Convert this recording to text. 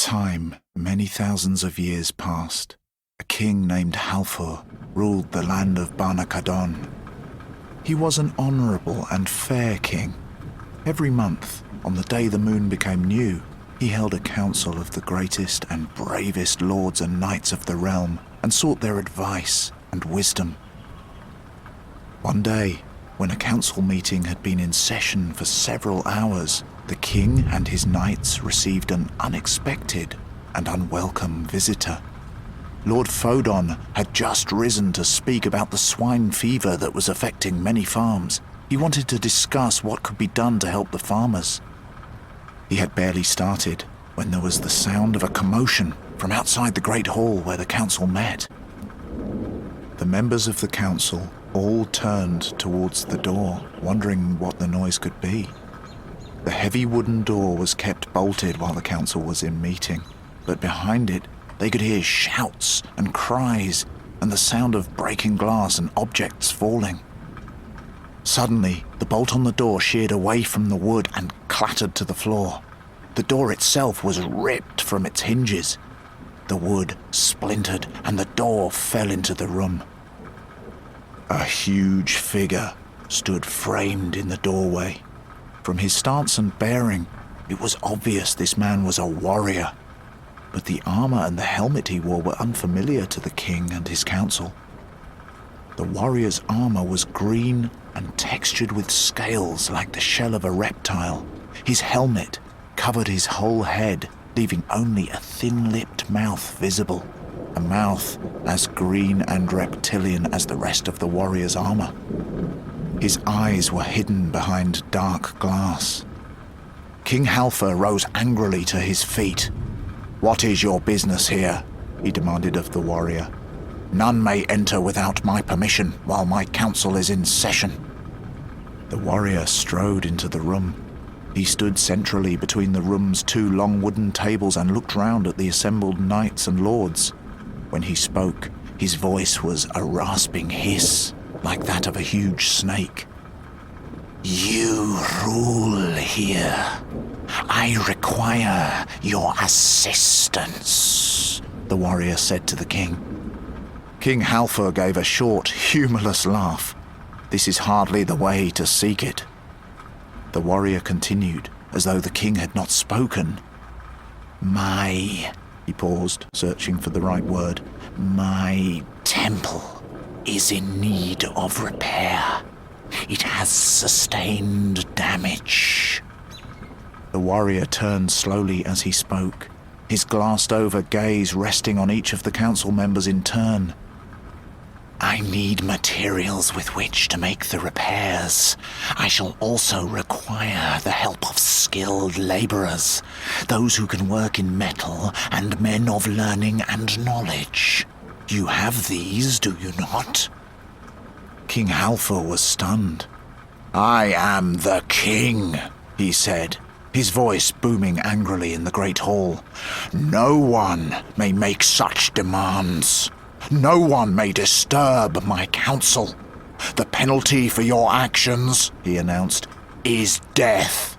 time, many thousands of years passed. A king named Halfor ruled the land of Banacadon. He was an honorable and fair king. Every month, on the day the moon became new, he held a council of the greatest and bravest lords and knights of the realm and sought their advice and wisdom. One day, when a council meeting had been in session for several hours, the king and his knights received an unexpected and unwelcome visitor. Lord Fodon had just risen to speak about the swine fever that was affecting many farms. He wanted to discuss what could be done to help the farmers. He had barely started when there was the sound of a commotion from outside the great hall where the council met. The members of the council all turned towards the door, wondering what the noise could be. The heavy wooden door was kept bolted while the council was in meeting, but behind it they could hear shouts and cries and the sound of breaking glass and objects falling. Suddenly, the bolt on the door sheared away from the wood and clattered to the floor. The door itself was ripped from its hinges. The wood splintered and the door fell into the room. A huge figure stood framed in the doorway. From his stance and bearing, it was obvious this man was a warrior, but the armor and the helmet he wore were unfamiliar to the king and his council. The warrior's armor was green and textured with scales like the shell of a reptile. His helmet covered his whole head, leaving only a thin-lipped mouth visible, a mouth as green and reptilian as the rest of the warrior's armor. His eyes were hidden behind dark glass. King Halfor rose angrily to his feet. "What is your business here?" he demanded of the warrior. "None may enter without my permission while my council is in session." The warrior strode into the room. He stood centrally between the room's two long wooden tables and looked round at the assembled knights and lords. When he spoke, his voice was a rasping hiss, like that of a huge snake. "You rule here. I require your assistance," the warrior said to the king. King Halfor gave a short, humorless laugh. "This is hardly the way to seek it." The warrior continued, as though the king had not spoken. He paused, searching for the right word. "My temple is in need of repair. It has sustained damage." The warrior turned slowly as he spoke, his glassed-over gaze resting on each of the council members in turn. "I need materials with which to make the repairs. I shall also require the help of skilled laborers, those who can work in metal and men of learning and knowledge. You have these, do you not?" King Halfor was stunned. "I am the king," he said, his voice booming angrily in the great hall. "No one may make such demands. No one may disturb my council. The penalty for your actions," he announced, "is death."